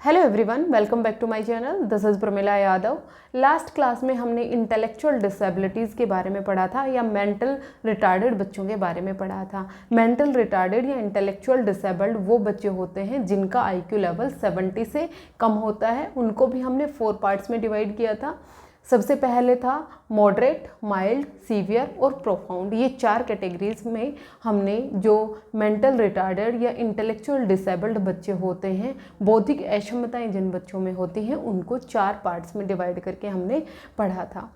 Hello everyone, welcome back to my channel. This is Pramila Yadav. Last class में हमने intellectual disabilities के बारे में पढ़ा था या मेंटल रिटार्डेड बच्चों के बारे में पढ़ा था। मेंटल रिटार्डेड या इंटेलेक्चुअल डिसेबल्ड वो बच्चे होते हैं जिनका आईक्यू लेवल 70 से कम होता है। उनको भी हमने 4 पार्ट्स में डिवाइड किया था। सबसे पहले था मॉडरेट, माइल्ड, सीवियर और प्रोफाउंड। ये 4 कैटेगरीज में हमने जो मेंटल रिटार्डेड या इंटेलेक्चुअल डिसेबल्ड बच्चे होते हैं, बौद्धिक अक्षमताएं जिन बच्चों में होती हैं, उनको 4 पार्ट्स में डिवाइड करके हमने पढ़ा था।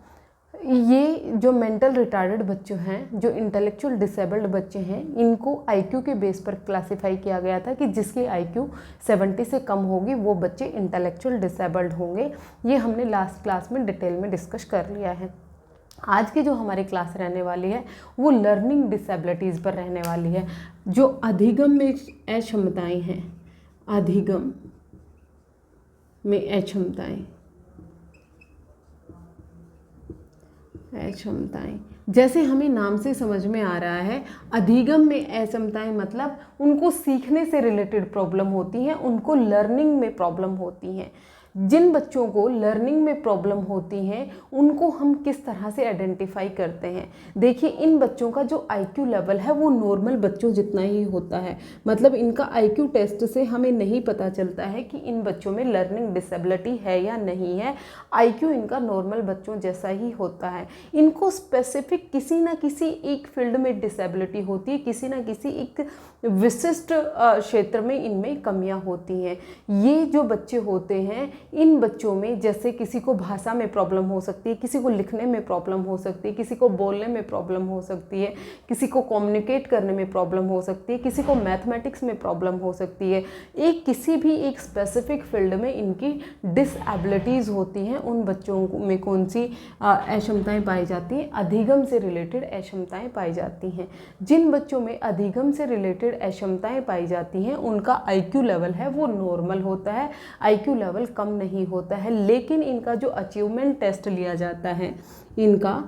ये जो मेंटल रिटार्डेड बच्चे हैं, जो इंटेलेक्चुअल डिसेबल्ड बच्चे हैं, इनको आईक्यू के बेस पर क्लासिफाई किया गया था कि जिसकी आईक्यू 70 से कम होगी वो बच्चे इंटेलेक्चुअल डिसेबल्ड होंगे। ये हमने लास्ट क्लास में डिटेल में डिस्कस कर लिया है। आज की जो हमारी क्लास रहने वाली है वो लर्निंग डिसेबिलिटीज़ पर रहने वाली है। जो अधिगम में अक्षमताएँ हैं, अधिगम में अक्षमताएँ, जैसे हमें नाम से समझ में आ रहा है, अधिगम में अक्षमताएं मतलब उनको सीखने से रिलेटेड प्रॉब्लम होती हैं, उनको लर्निंग में प्रॉब्लम होती हैं। जिन बच्चों को लर्निंग में प्रॉब्लम होती हैं उनको हम किस तरह से आइडेंटिफाई करते हैं। देखिए, इन बच्चों का जो आईक्यू लेवल है वो नॉर्मल बच्चों जितना ही होता है। मतलब इनका आईक्यू टेस्ट से हमें नहीं पता चलता है कि इन बच्चों में लर्निंग डिसेबिलिटी है या नहीं है। आईक्यू इनका नॉर्मल बच्चों जैसा ही होता है। इनको स्पेसिफिक किसी ना किसी एक फील्ड में डिसेबिलिटी होती है, किसी ना किसी एक विशिष्ट क्षेत्र में इनमें कमियां होती हैं। ये जो बच्चे होते हैं, इन बच्चों में जैसे किसी को भाषा में प्रॉब्लम हो सकती है, किसी को लिखने में प्रॉब्लम हो सकती है, किसी को बोलने में प्रॉब्लम हो सकती है, किसी को कम्युनिकेट करने में प्रॉब्लम हो सकती है, किसी को मैथमेटिक्स में प्रॉब्लम हो सकती है। किसी भी एक स्पेसिफिक फील्ड में इनकी डिसएबिलिटीज़ होती हैं। उन बच्चों में कौन सी अक्षमताएँ पाई जाती हैं? अधिगम से रिलेटेड अक्षमताएँ पाई जाती हैं। जिन बच्चों में अधिगम से रिलेटेड अक्षमताएँ पाई जाती हैं उनका आईक्यू लेवल है वो नॉर्मल होता है, आईक्यू लेवल कम नहीं होता है। लेकिन इनका जो अचीवमेंट टेस्ट लिया जाता है, इनका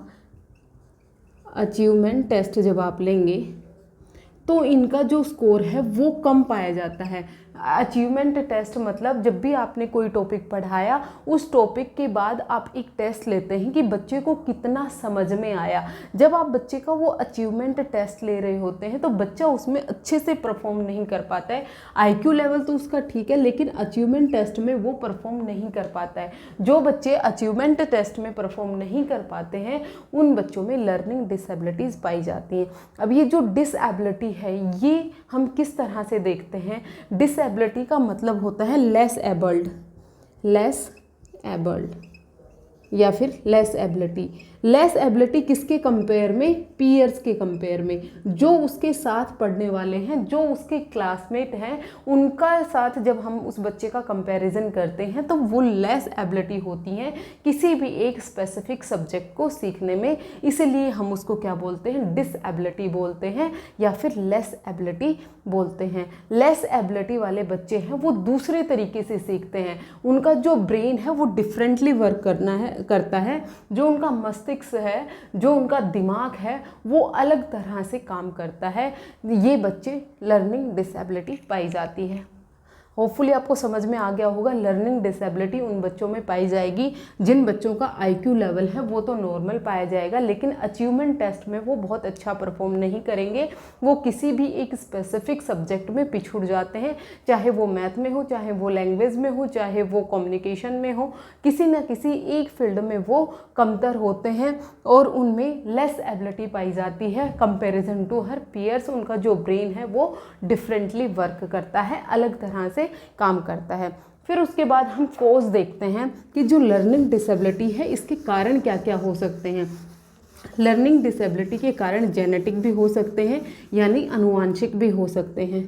अचीवमेंट टेस्ट जब आप लेंगे तो इनका जो स्कोर है वो कम पाया जाता है। अचीवमेंट टेस्ट मतलब जब भी आपने कोई टॉपिक पढ़ाया, उस टॉपिक के बाद आप एक टेस्ट लेते हैं कि बच्चे को कितना समझ में आया। जब आप बच्चे का वो अचीवमेंट टेस्ट ले रहे होते हैं तो बच्चा उसमें अच्छे से परफॉर्म नहीं कर पाता है। आईक्यू लेवल तो उसका ठीक है, लेकिन अचीवमेंट टेस्ट में वो परफॉर्म नहीं कर पाता है। जो बच्चे अचीवमेंट टेस्ट में परफॉर्म नहीं कर पाते हैं उन बच्चों में लर्निंग डिसेबिलिटीज़ पाई जाती हैं। अब ये जो डिसएबिलिटी है ये हम किस तरह से देखते हैं? डिसएबिलिटी का मतलब होता है लेस एबल्ड या फिर लेस एबिलिटी। लेस एबिलिटी किसके कंपेयर में? पीयर्स के कंपेयर में। जो उसके साथ पढ़ने वाले हैं, जो उसके क्लासमेट हैं, उनका साथ जब हम उस बच्चे का कंपैरिजन करते हैं तो वो लेस एबिलिटी होती हैं किसी भी एक स्पेसिफिक सब्जेक्ट को सीखने में। इसलिए हम उसको क्या बोलते हैं? डिसएबिलिटी बोलते हैं या फिर लेस एबिलिटी बोलते हैं। लेस एबिलिटी वाले बच्चे हैं वो दूसरे तरीके से सीखते हैं। उनका जो ब्रेन है वो डिफरेंटली वर्क करता है। जो उनका मस्तिष्क है, जो उनका दिमाग है, वो अलग तरह से काम करता है। ये बच्चे लर्निंग डिसेबिलिटी पाई जाती है। होपफुली आपको समझ में आ गया होगा। लर्निंग डिसेबिलिटी उन बच्चों में पाई जाएगी जिन बच्चों का आईक्यू लेवल है वो तो नॉर्मल पाया जाएगा, लेकिन अचीवमेंट टेस्ट में वो बहुत अच्छा परफॉर्म नहीं करेंगे। वो किसी भी एक स्पेसिफिक सब्जेक्ट में पिछड़ जाते हैं, चाहे वो मैथ में हो, चाहे वो लैंग्वेज में हो, चाहे वो कम्युनिकेशन में हो। किसी न किसी एक फील्ड में वो कमतर होते हैं और उनमें लेस एबिलिटी पाई जाती है कंपेरिजन टू हर पीयर्स। उनका जो ब्रेन है वो डिफरेंटली वर्क करता है, अलग तरह से काम करता है। फिर उसके बाद हम कॉज देखते हैं कि जो लर्निंग डिसेबिलिटी है इसके कारण क्या क्या हो सकते हैं। लर्निंग डिसेबिलिटी के कारण जेनेटिक भी हो सकते हैं, यानी आनुवांशिक भी हो सकते हैं।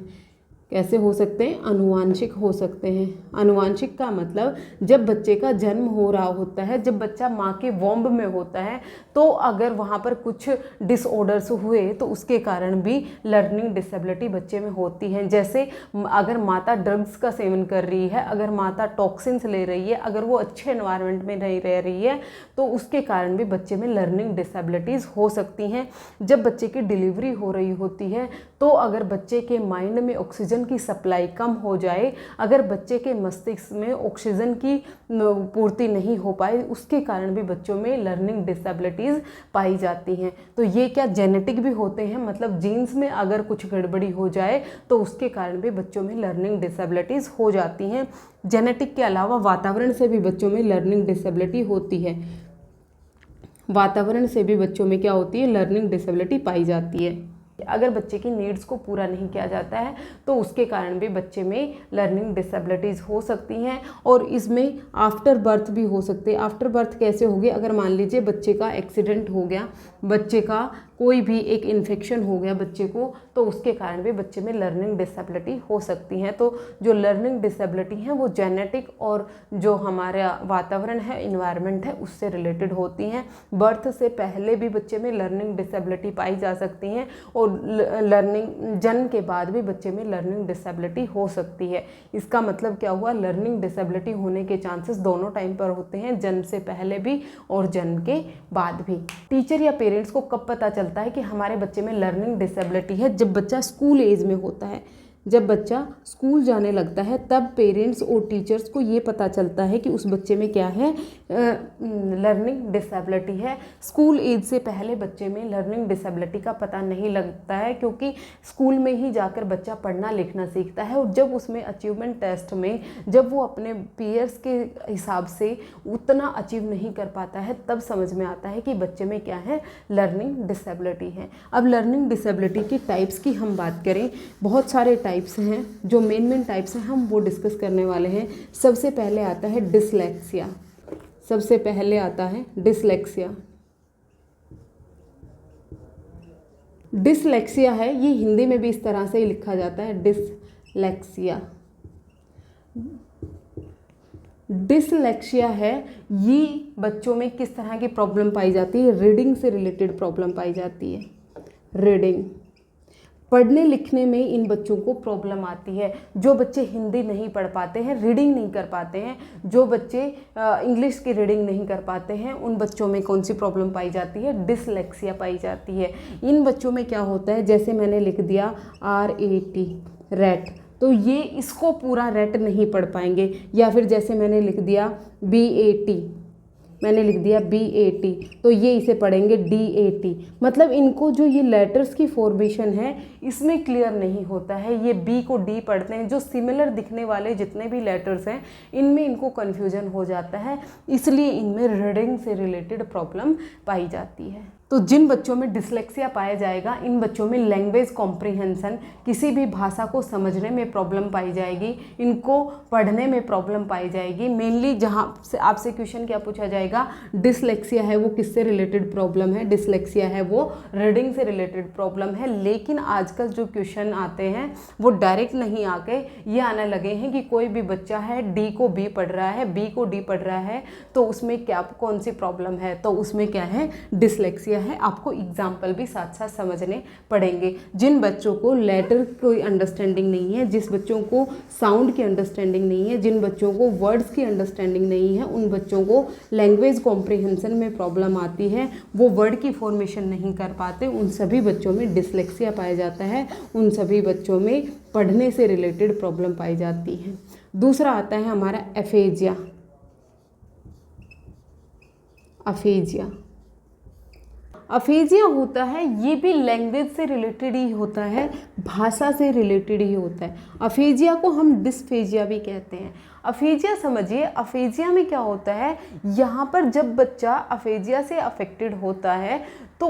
कैसे हो सकते हैं? अनुवांशिक हो सकते हैं। अनुवांशिक का मतलब जब बच्चे का जन्म हो रहा होता है, जब बच्चा माँ के वॉम्ब में होता है, तो अगर वहाँ पर कुछ डिसऑर्डर्स हुए तो उसके कारण भी लर्निंग डिसेबिलिटी बच्चे में होती है। जैसे अगर माता ड्रग्स का सेवन कर रही है, अगर माता टॉक्सिन्स ले रही है, अगर वो अच्छे एनवायरनमेंट में नहीं रह रही है, तो उसके कारण भी बच्चे में लर्निंग डिसेबिलिटीज़ हो सकती हैं। जब बच्चे की डिलीवरी हो रही होती है तो अगर बच्चे के माइंड में ऑक्सीजन ऑक्सीजन की सप्लाई कम हो जाए, अगर बच्चे के मस्तिष्क में ऑक्सीजन की पूर्ति नहीं हो पाए, उसके कारण भी बच्चों में लर्निंग डिसेबिलिटीज़ पाई जाती हैं। तो ये क्या जेनेटिक भी होते हैं, मतलब जीन्स में अगर कुछ गड़बड़ी हो जाए तो उसके कारण भी बच्चों में लर्निंग डिसेबिलिटीज़ हो जाती हैं। जेनेटिक के अलावा वातावरण से भी बच्चों में लर्निंग डिसेबिलिटी होती है। वातावरण से भी बच्चों में क्या होती है, लर्निंग डिसेबिलिटी पाई जाती है। अगर बच्चे की नीड्स को पूरा नहीं किया जाता है तो उसके कारण भी बच्चे में लर्निंग डिसेबिलिटीज़ हो सकती हैं, और इसमें आफ्टर बर्थ भी हो सकते हैं। आफ्टर बर्थ कैसे होगी, अगर मान लीजिए बच्चे का एक्सीडेंट हो गया, बच्चे का कोई भी एक इन्फेक्शन हो गया बच्चे को, तो उसके कारण भी बच्चे में लर्निंग डिसेबिलिटी हो सकती हैं। तो जो लर्निंग डिसेबिलिटी है वो जेनेटिक और जो हमारा वातावरण है, इन्वायरमेंट है, उससे रिलेटेड होती हैं। बर्थ से पहले भी बच्चे में लर्निंग डिसेबिलिटी पाई जा सकती हैं, और लर्निंग जन्म के बाद भी बच्चे में लर्निंग डिसेबिलिटी हो सकती है। इसका मतलब क्या हुआ, लर्निंग डिसेबिलिटी होने के चांसेस दोनों टाइम पर होते हैं, जन्म से पहले भी और जन्म के बाद भी। टीचर या पेरेंट्स को कब पता चलता है कि हमारे बच्चे में लर्निंग डिसेबिलिटी है, जब बच्चा स्कूल एज में होता है। जब बच्चा स्कूल जाने लगता है तब पेरेंट्स और टीचर्स को ये पता चलता है कि उस बच्चे में क्या है, लर्निंग डिसेबिलिटी है। स्कूल एज से पहले बच्चे में लर्निंग डिसेबिलिटी का पता नहीं लगता है, क्योंकि स्कूल में ही जाकर बच्चा पढ़ना लिखना सीखता है, और जब उसमें अचीवमेंट टेस्ट में जब वो अपने पीयर्स के हिसाब से उतना अचीव नहीं कर पाता है, तब समझ में आता है कि बच्चे में क्या है, लर्निंग डिसेबिलिटी है। अब लर्निंग डिसेबिलिटी की टाइप्स की हम बात करें, बहुत सारे टाइप्स हैं, जो मेन टाइप्स हैं हम वो डिस्कस करने वाले हैं। सबसे पहले आता है डिसलेक्सिया। सबसे पहले आता है डिसलेक्सिया। डिसलेक्सिया है, ये हिंदी में भी इस तरह से ही लिखा जाता है, डिसलेक्सिया। डिसलेक्सिया है, ये बच्चों में किस तरह की प्रॉब्लम पाई जाती है, रीडिंग से रिलेटेड प्रॉब्लम पाई जाती है। रीडिंग, पढ़ने लिखने में इन बच्चों को प्रॉब्लम आती है। जो बच्चे हिंदी नहीं पढ़ पाते हैं, रीडिंग नहीं कर पाते हैं, जो बच्चे इंग्लिश की रीडिंग नहीं कर पाते हैं, उन बच्चों में कौन सी प्रॉब्लम पाई जाती है, डिसलेक्सिया पाई जाती है। इन बच्चों में क्या होता है, जैसे मैंने लिख दिया RAT, रैट, तो ये इसको पूरा रैट नहीं पढ़ पाएंगे, या फिर जैसे मैंने लिख दिया BAT, मैंने लिख दिया BAT, तो ये इसे पढ़ेंगे DAT। मतलब इनको जो ये लेटर्स की फॉर्मेशन है इसमें क्लियर नहीं होता है, ये B को D पढ़ते हैं। जो सिमिलर दिखने वाले जितने भी लेटर्स हैं इनमें इनको कन्फ्यूजन हो जाता है, इसलिए इनमें रीडिंग से रिलेटेड प्रॉब्लम पाई जाती है। तो जिन बच्चों में डिसलेक्सिया पाया जाएगा, इन बच्चों में लैंग्वेज कॉम्प्रिहेंशन, किसी भी भाषा को समझने में प्रॉब्लम पाई जाएगी, इनको पढ़ने में प्रॉब्लम पाई जाएगी। मेनली जहाँ से आपसे क्वेश्चन क्या पूछा जाएगा, डिसलेक्सिया है वो किससे रिलेटेड प्रॉब्लम है, डिसलेक्सिया है वो रीडिंग से रिलेटेड प्रॉब्लम है। लेकिन आजकल जो क्वेश्चन आते हैं वो डायरेक्ट नहीं आके ये आने लगे हैं कि कोई भी बच्चा है D को B पढ़ रहा है, B को D पढ़ रहा है, तो उसमें क्या कौन सी प्रॉब्लम है, तो उसमें क्या है, डिसलेक्सिया है। आपको एग्जाम्पल भी साथ साथ समझने पड़ेंगे। जिन बच्चों को लेटर कोई अंडरस्टैंडिंग नहीं है, जिस बच्चों को साउंड की अंडरस्टैंडिंग नहीं है, जिन बच्चों को वर्ड्स की अंडरस्टैंडिंग नहीं है, उन बच्चों को लैंग्वेज कॉम्प्रिहेंशन में प्रॉब्लम आती है, वो वर्ड की फॉर्मेशन नहीं कर पाते, उन सभी बच्चों में डिसलेक्सिया पाया जाता है। उन सभी बच्चों में पढ़ने से रिलेटेड प्रॉब्लम पाई जाती है। दूसरा आता है हमारा एफेजिया। अफेजिया, अफेजिया होता है, ये भी लैंग्वेज से रिलेटेड ही होता है, भाषा से रिलेटेड ही होता है। अफेजिया को हम डिस्फेजिया भी कहते हैं। अफेजिया समझिए, अफेजिया में क्या होता है, यहाँ पर जब बच्चा अफेजिया से अफेक्टेड होता है तो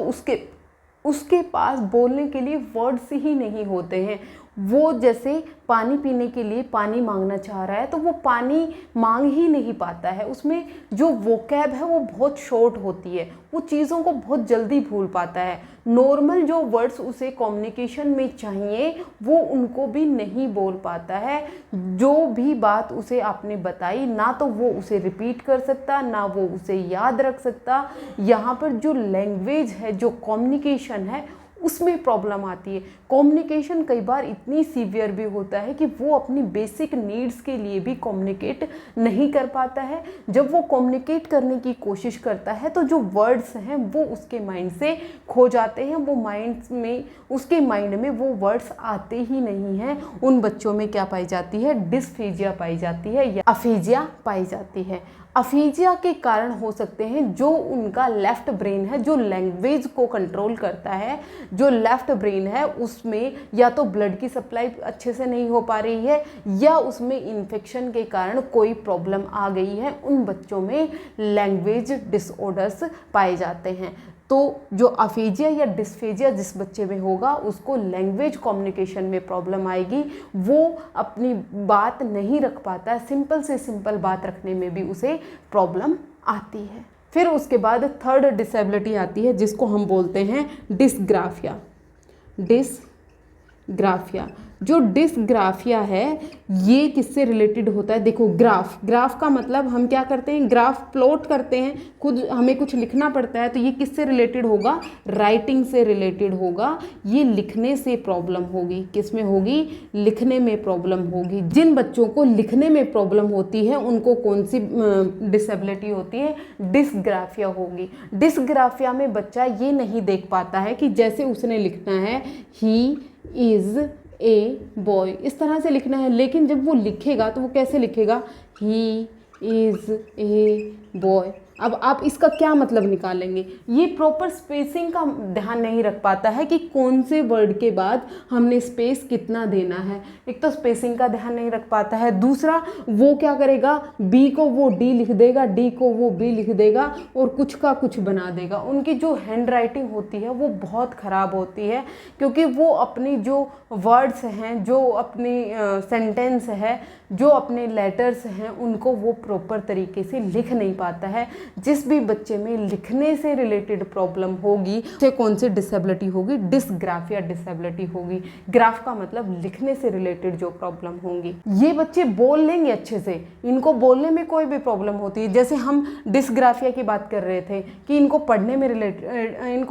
उसके पास बोलने के लिए वर्ड्स ही नहीं होते हैं। वो जैसे पानी पीने के लिए पानी मांगना चाह रहा है तो वो पानी मांग ही नहीं पाता है, उसमें जो वोकैब है वो बहुत शॉर्ट होती है, वो चीज़ों को बहुत जल्दी भूल पाता है। नॉर्मल जो वर्ड्स उसे कम्युनिकेशन में चाहिए वो उनको भी नहीं बोल पाता है। जो भी बात उसे आपने बताई ना तो वो उसे रिपीट कर सकता, ना वो उसे याद रख सकता। यहाँ पर जो लैंग्वेज है, जो कम्युनिकेशन है, उसमें प्रॉब्लम आती है। कम्युनिकेशन कई बार इतनी सीवियर भी होता है कि वो अपनी बेसिक नीड्स के लिए भी कम्युनिकेट नहीं कर पाता है। जब वो कम्युनिकेट करने की कोशिश करता है तो जो वर्ड्स हैं वो उसके माइंड से खो जाते हैं, उसके माइंड में वो वर्ड्स आते ही नहीं हैं। उन बच्चों में क्या पाई जाती है? डिस्फेजिया पाई जाती है या अफेजिया पाई जाती है। अफेजिया के कारण हो सकते हैं जो उनका लेफ्ट ब्रेन है, जो लैंग्वेज को कंट्रोल करता है, जो लेफ्ट ब्रेन है उसमें या तो ब्लड की सप्लाई अच्छे से नहीं हो पा रही है या उसमें इन्फेक्शन के कारण कोई प्रॉब्लम आ गई है। उन बच्चों में लैंग्वेज डिसऑर्डर्स पाए जाते हैं। तो जो अफेजिया या डिस्फेजिया जिस बच्चे में होगा उसको लैंग्वेज कम्युनिकेशन में प्रॉब्लम आएगी, वो अपनी बात नहीं रख पाता है, सिंपल से सिंपल बात रखने में भी उसे प्रॉब्लम आती है। फिर उसके बाद थर्ड डिसेबिलिटी आती है जिसको हम बोलते हैं डिसग्राफिया। डिसग्राफिया, जो डिसग्राफिया है ये किससे रिलेटेड होता है? देखो, ग्राफ का मतलब हम क्या करते हैं? ग्राफ प्लॉट करते हैं, खुद हमें कुछ लिखना पड़ता है, तो ये किससे रिलेटेड होगा? राइटिंग से रिलेटेड होगा। ये लिखने से प्रॉब्लम होगी। किस में होगी? लिखने में प्रॉब्लम होगी। जिन बच्चों को लिखने में प्रॉब्लम होती है उनको कौन सी डिसेबिलिटी होती है? डिसग्राफिया होगी। डिसग्राफिया में बच्चा ये नहीं देख पाता है कि जैसे उसने लिखना है ही इज़ ए बॉय, इस तरह से लिखना है, लेकिन जब वो लिखेगा तो वो कैसे लिखेगा? He is a boy. अब आप इसका क्या मतलब निकालेंगे? ये प्रॉपर स्पेसिंग का ध्यान नहीं रख पाता है कि कौन से वर्ड के बाद हमने स्पेस कितना देना है। एक तो स्पेसिंग का ध्यान नहीं रख पाता है, दूसरा वो क्या करेगा? बी को वो डी लिख देगा, डी को वो बी लिख देगा और कुछ का कुछ बना देगा। उनकी जो हैंड राइटिंग होती है वो बहुत ख़राब होती है, क्योंकि वो अपनी जो वर्ड्स हैं, जो अपनी सेंटेंस है, जो अपने लेटर्स हैं, उनको वो प्रॉपर तरीके से लिख नहीं पाता है। जिस भी बच्चे में लिखने से रिलेटेड प्रॉब्लम होगी उसे कौन सी डिसेबिलिटी होगी? डिसग्राफिया डिसेबिलिटी होगी। ग्राफ का मतलब लिखने से रिलेटेड जो प्रॉब्लम होंगी। ये बच्चे बोल लेंगे अच्छे से, इनको बोलने में कोई भी प्रॉब्लम होती है। जैसे हम डिसग्राफिया की बात कर रहे थे कि इनको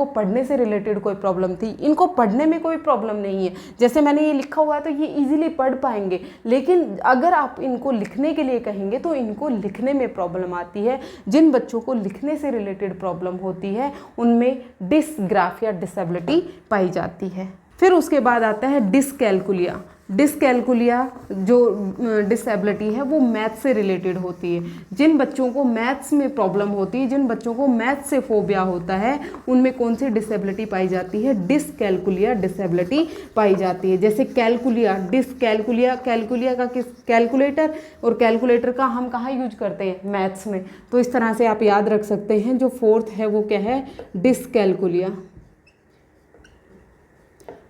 पढ़ने से रिलेटेड कोई प्रॉब्लम थी, इनको पढ़ने में कोई प्रॉब्लम नहीं है। जैसे मैंने ये लिखा हुआ है तो ये इजीली पढ़ पाएंगे, लेकिन अगर आप इनको लिखने के लिए कहेंगे तो इनको लिखने में प्रॉब्लम आती है। जिन बच्चों को लिखने से रिलेटेड प्रॉब्लम होती है उनमें डिसग्राफिया डिसेबिलिटी पाई जाती है। फिर उसके बाद आता है डिसकैलकुलिया। डिसकैलकुलिया जो डिसेबिलिटी है वो मैथ्स से रिलेटेड होती है। जिन बच्चों को मैथ्स में प्रॉब्लम होती है, जिन बच्चों को मैथ्स से फोबिया होता है, उनमें कौन सी डिसेबिलिटी पाई जाती है? डिसकैलकुलिया डिसेबिलिटी पाई जाती है। जैसे कैलकुलिया, डिसकैलकुलिया, कैलकुलिया का किस? कैलकुलेटर, और कैलकुलेटर का हम कहाँ यूज करते हैं? मैथ्स में। तो इस तरह से आप याद रख सकते हैं। जो फोर्थ है वो क्या है? डिसकैलकुलिया।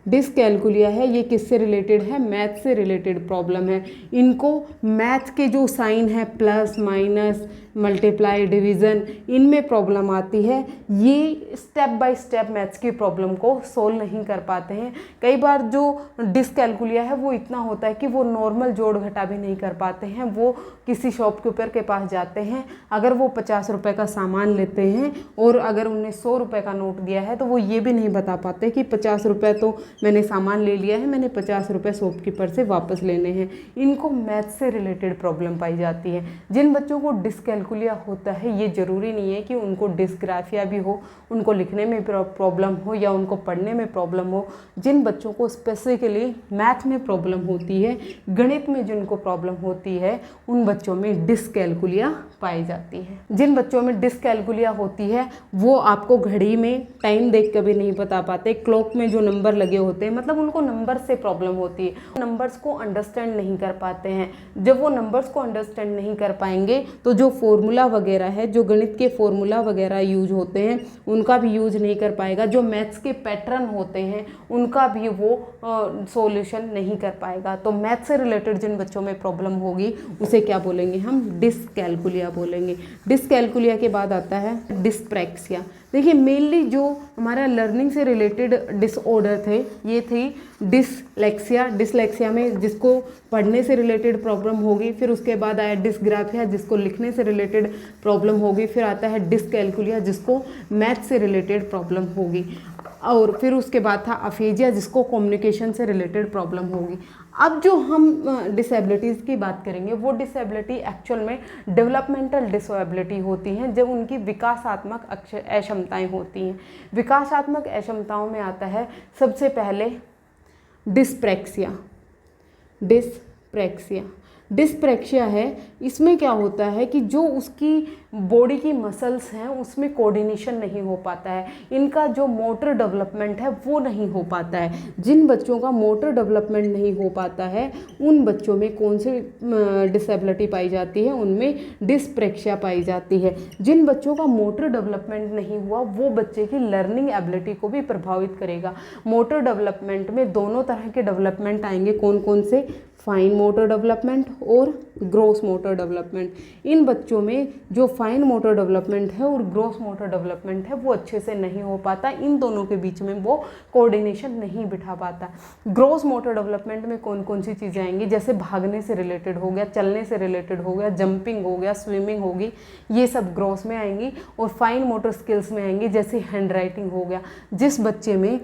डिसकैलकुलिया है, ये किससे रिलेटेड है? मैथ से रिलेटेड प्रॉब्लम है। इनको मैथ के जो साइन है, प्लस माइनस मल्टीप्लाई डिवीज़न, इनमें प्रॉब्लम आती है। ये स्टेप बाय स्टेप मैथ्स की प्रॉब्लम को सोल्व नहीं कर पाते हैं। कई बार जो डिसकैलकुलिया है वो इतना होता है कि वो नॉर्मल जोड़ घटा भी नहीं कर पाते हैं। वो किसी शॉपकीपर के पास जाते हैं, अगर वो 50 रुपये का सामान लेते हैं और अगर उन्हें 100 रुपये का नोट दिया है तो वो ये भी नहीं बता पाते कि 50 रुपये तो मैंने सामान ले लिया है, मैंने 50 रुपये शॉपकीपर से वापस लेने हैं। इनको मैथ से रिलेटेड प्रॉब्लम पाई जाती है। जिन बच्चों को डिसकैलकुलिया होता है, ये ज़रूरी नहीं है कि उनको डिसग्राफिया भी हो, उनको लिखने में प्रॉब्लम हो या उनको पढ़ने में प्रॉब्लम हो। जिन बच्चों को स्पेसिफिकली मैथ में प्रॉब्लम होती है, गणित में जिनको प्रॉब्लम होती है, उन बच्चों में डिसकैलकुलिया पाई जाती है। जिन बच्चों में डिसकैलकुलिया होती है वो आपको घड़ी में टाइम देख कर भी नहीं बता पाते, क्लॉक में जो नंबर लगे होते हैं, मतलब उनको नंबर से प्रॉब्लम होती है, नंबर्स को अंडरस्टैंड नहीं कर पाते हैं। जब वो नंबर्स को अंडरस्टैंड नहीं कर पाएंगे तो जो फॉर्मूला वगैरह है, जो गणित के फॉर्मूला वगैरह यूज होते हैं, उनका भी यूज नहीं कर पाएगा। जो मैथ्स के पैटर्न होते हैं उनका भी वो सॉल्यूशन नहीं कर पाएगा। तो मैथ्स से रिलेटेड जिन बच्चों में प्रॉब्लम होगी उसे क्या बोलेंगे हम? डिसकैलकुलिया बोलेंगे। डिसकैलकुलिया के बाद आता है डिस्प्रैक्सिया। देखिए मेनली जो हमारा लर्निंग से रिलेटेड डिसऑर्डर थे ये थी डिसलेक्सिया। डिसलेक्सिया में जिसको पढ़ने से रिलेटेड प्रॉब्लम होगी, फिर उसके बाद आया डिसग्राफिया जिसको लिखने से रिलेटेड प्रॉब्लम होगी, फिर आता है डिसकैलकुलिया जिसको मैथ से रिलेटेड प्रॉब्लम होगी, और फिर उसके बाद था अफेजिया जिसको कम्युनिकेशन से रिलेटेड प्रॉब्लम होगी। अब जो हम डिसेबिलिटीज़ की बात करेंगे वो डिसेबिलिटी एक्चुअल में डेवलपमेंटल डिसेबिलिटी होती हैं, जब उनकी विकासात्मक अक्षमताएं होती हैं। विकासात्मक अक्षमताओं में आता है सबसे पहले डिस्प्रैक्सिया। डिस्प्रैक्सिया है, इसमें क्या होता है कि जो उसकी बॉडी की मसल्स हैं उसमें कोऑर्डिनेशन नहीं हो पाता है, इनका जो मोटर डेवलपमेंट है वो नहीं हो पाता है। जिन बच्चों का मोटर डेवलपमेंट नहीं हो पाता है उन बच्चों में कौन सी डिसेबिलिटी पाई जाती है, उनमें डिस्प्रैक्सिया पाई जाती है। जिन बच्चों का मोटर डेवलपमेंट नहीं हुआ वो बच्चे की लर्निंग एबिलिटी को भी प्रभावित करेगा। मोटर डेवलपमेंट में दोनों तरह के डेवलपमेंट आएंगे, कौन कौन से, फाइन मोटर डेवलपमेंट और ग्रॉस मोटर डेवलपमेंट। इन बच्चों में जो फाइन मोटर डेवलपमेंट है और ग्रॉस मोटर डेवलपमेंट है वो अच्छे से नहीं हो पाता, इन दोनों के बीच में वो कोऑर्डिनेशन नहीं बिठा पाता। ग्रॉस मोटर डेवलपमेंट में कौन कौन सी चीज़ें आएंगी, जैसे भागने से रिलेटेड हो गया, चलने से रिलेटेड हो गया, जंपिंग हो गया, स्विमिंग होगी, ये सब ग्रॉस में आएंगी। और फाइन मोटर स्किल्स में आएंगी, जैसे हैंड राइटिंग हो गया। जिस बच्चे में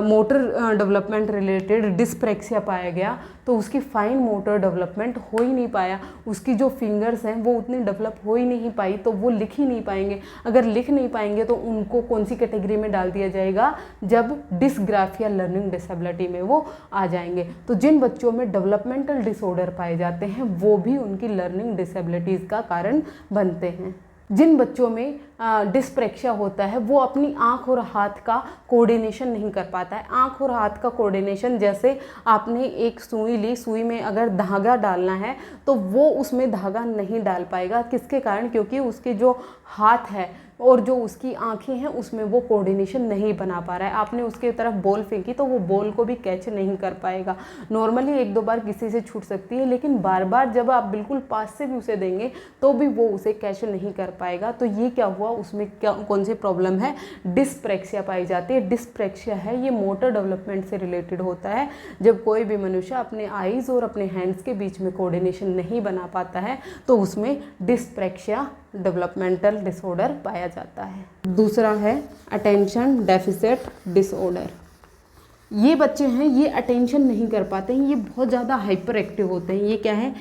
मोटर डेवलपमेंट रिलेटेड डिस्प्रैक्सिया पाया गया तो उसकी फाइन मोटर डेवलपमेंट हो ही नहीं पाया, उसकी जो फिंगर्स हैं वो उतनी डेवलप हो ही नहीं पाई, तो वो लिख ही नहीं पाएंगे। अगर लिख नहीं पाएंगे तो उनको कौन सी कैटेगरी में डाल दिया जाएगा, जब डिसग्राफिया लर्निंग डिसेबिलिटी में वो आ जाएंगे। तो जिन बच्चों में डेवलपमेंटल डिसऑर्डर पाए जाते हैं वो भी उनकी लर्निंग डिसेबिलिटीज़ का कारण बनते हैं। जिन बच्चों में डिस्प्रैक्सिया होता है वो अपनी आँख और हाथ का कोऑर्डिनेशन नहीं कर पाता है। आँख और हाथ का कोऑर्डिनेशन, जैसे आपने एक सुई ली, सुई में अगर धागा डालना है तो वो उसमें धागा नहीं डाल पाएगा। किसके कारण, क्योंकि उसके जो हाथ है और जो उसकी आंखें हैं उसमें वो कोऑर्डिनेशन नहीं बना पा रहा है। आपने उसके तरफ बॉल फेंकी तो वो बॉल को भी कैच नहीं कर पाएगा। नॉर्मली एक दो बार किसी से छूट सकती है, लेकिन बार बार जब आप बिल्कुल पास से भी उसे देंगे तो भी वो उसे कैच नहीं कर पाएगा। तो ये क्या हुआ, उसमें क्या कौन सी प्रॉब्लम है, डिस्प्रैक्सिया पाई जाती है। डिस्प्रैक्सिया है ये मोटर डेवलपमेंट से रिलेटेड होता है। जब कोई भी मनुष्य अपने आईज और अपने हैंड्स के बीच में कोऑर्डिनेशन नहीं बना पाता है तो उसमें डिस्प्रैक्सिया डेवलपमेंटल डिसऑर्डर पाया जाता है। दूसरा है अटेंशन डेफिसिट डिसऑर्डर। ये बच्चे हैं, ये अटेंशन नहीं कर पाते हैं, ये बहुत ज़्यादा हाइपर एक्टिव होते हैं। ये क्या है,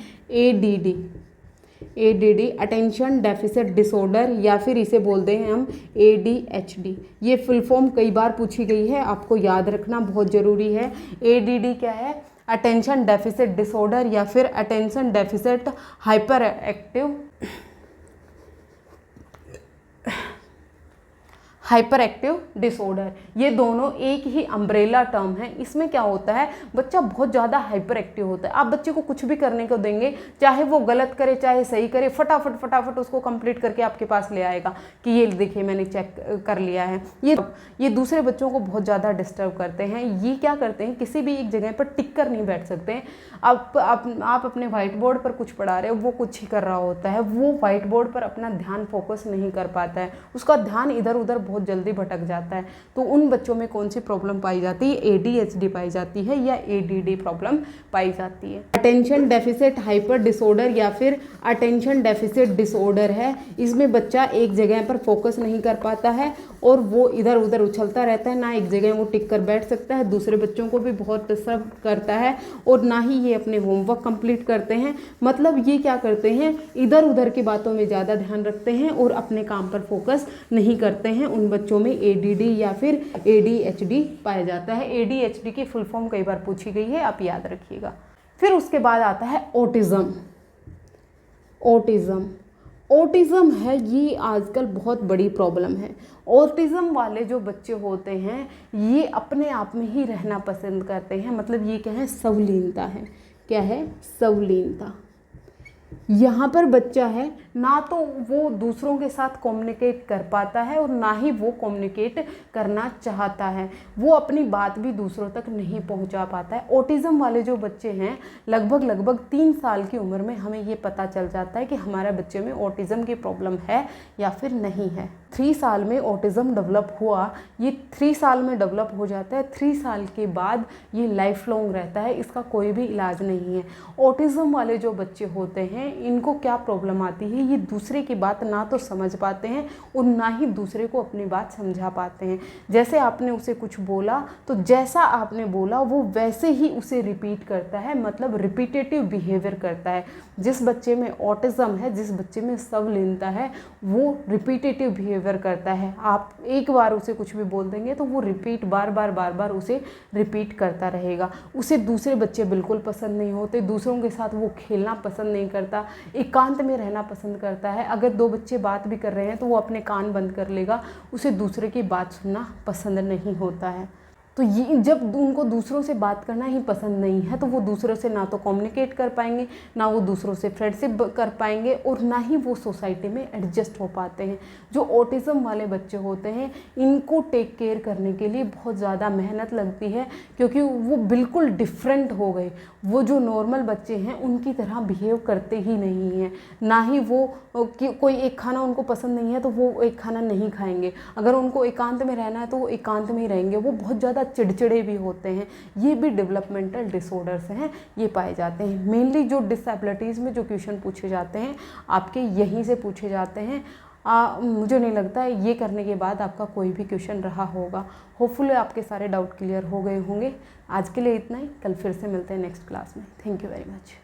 ADD अटेंशन डेफिसिट डिसऑर्डर, या फिर इसे बोलते हैं हम ADHD। ये फुल फॉर्म कई बार पूछी गई है, आपको याद रखना बहुत ज़रूरी है। ADD क्या है, अटेंशन डेफिसिट डिसऑर्डर या फिर attention deficit hyper active hyper active disorder. ये दोनों एक ही अम्ब्रेला टर्म है। इसमें क्या होता है, बच्चा बहुत ज़्यादा हाइपर एक्टिव होता है। आप बच्चे को कुछ भी करने को देंगे, चाहे वो गलत करे चाहे सही करे, फटाफट उसको कंप्लीट करके आपके पास ले आएगा कि ये देखिए मैंने चेक कर लिया है। ये दूसरे बच्चों को बहुत ज़्यादा डिस्टर्ब करते हैं। ये क्या करते हैं, किसी भी एक जगह पर टिक कर नहीं बैठ सकते हैं। आप अपने व्हाइट बोर्ड पर कुछ पढ़ा रहे हो, वो कुछ ही कर रहा होता है, वो व्हाइट बोर्ड पर अपना ध्यान फोकस नहीं कर पाता है, उसका ध्यान इधर उधर बहुत जल्दी भटक जाता है। तो उन बच्चों में कौन सी प्रॉब्लम पाई जाती है, ADHD पाई जाती है या ADD प्रॉब्लम पाई जाती है। अटेंशन डेफिसिट हाइपर डिसऑर्डर या फिर अटेंशन डेफिसिट डिसऑर्डर है। इसमें बच्चा एक जगह पर फोकस नहीं कर पाता है और वो इधर उधर उछलता रहता है, ना एक जगह वो टिक कर बैठ सकता है, दूसरे बच्चों को भी बहुत डिस्टर्ब करता है और ना ही ये अपने होमवर्क कंप्लीट करते हैं। मतलब ये क्या करते हैं, इधर उधर की बातों में ज़्यादा ध्यान रखते हैं और अपने काम पर फोकस नहीं करते हैं। उन बच्चों में ADD या फिर ADHD पाया जाता है। ADHD की फुल फॉर्म कई बार पूछी गई है, आप याद रखिएगा। फिर उसके बाद आता है ऑटिज़म है, ये आजकल बहुत बड़ी प्रॉब्लम है। ऑटिज़म वाले जो बच्चे होते हैं ये अपने आप में ही रहना पसंद करते हैं। मतलब ये क्या है, संलीनता है। क्या है, संलीनता। यहाँ पर बच्चा है ना तो वो दूसरों के साथ कम्युनिकेट कर पाता है और ना ही वो कम्युनिकेट करना चाहता है, वो अपनी बात भी दूसरों तक नहीं पहुँचा पाता है। ऑटिज़म वाले जो बच्चे हैं लगभग 3 साल की उम्र में हमें ये पता चल जाता है कि हमारे बच्चे में ऑटिज़म की प्रॉब्लम है या फिर नहीं है। 3 साल में ऑटिज़म डेवलप हुआ, ये 3 साल में डेवलप हो जाता है, 3 साल के बाद ये लाइफ लॉन्ग रहता है, इसका कोई भी इलाज नहीं है। ऑटिज़म वाले जो बच्चे होते हैं इनको क्या प्रॉब्लम आती है, ये दूसरे की बात ना तो समझ पाते हैं और ना ही दूसरे को अपनी बात समझा पाते हैं। जैसे आपने उसे कुछ बोला तो जैसा आपने बोला वो वैसे ही उसे रिपीट करता है, मतलब रिपीटेटिव बिहेवियर करता है। जिस बच्चे में ऑटिज़म है, जिस बच्चे में संवलीनता है, वो रिपीटेटिव बिहेवियर करता है। आप एक बार उसे कुछ भी बोल देंगे तो वो रिपीट बार बार उसे रिपीट करता रहेगा। उसे दूसरे बच्चे बिल्कुल पसंद नहीं होते, दूसरों के साथ वो खेलना पसंद नहीं करता, एकांत में रहना पसंद करता है। अगर 2 बच्चे बात भी कर रहे हैं तो वो अपने कान बंद कर लेगा, उसे दूसरे की बात सुनना पसंद नहीं होता है। तो ये जब उनको दूसरों से बात करना ही पसंद नहीं है तो वो दूसरों से ना तो कम्युनिकेट कर पाएंगे, ना वो दूसरों से फ्रेंडशिप कर पाएंगे और ना ही वो सोसाइटी में एडजस्ट हो पाते हैं। जो ऑटिज़म वाले बच्चे होते हैं इनको टेक केयर करने के लिए बहुत ज़्यादा मेहनत लगती है, क्योंकि वो बिल्कुल डिफरेंट हो गए। वो जो नॉर्मल बच्चे हैं उनकी तरह बिहेव करते ही नहीं हैं, ना ही वो कोई एक खाना उनको पसंद नहीं है तो वो एक खाना नहीं खाएंगे। अगर उनको एकांत में रहना है तो वो एकांत में ही रहेंगे। वो बहुत ज़्यादा चिड़चिड़े भी होते हैं। ये भी डेवलपमेंटल डिसऑर्डर्स हैं, ये पाए जाते हैं। मेनली जो डिसेबिलिटीज़ में जो क्वेश्चन पूछे जाते हैं आपके यहीं से पूछे जाते हैं। मुझे नहीं लगता है ये करने के बाद आपका कोई भी क्वेश्चन रहा होगा। होपफुली आपके सारे डाउट क्लियर हो गए होंगे। आज के लिए इतना ही, कल फिर से मिलते हैं नेक्स्ट क्लास में। Thank you very much.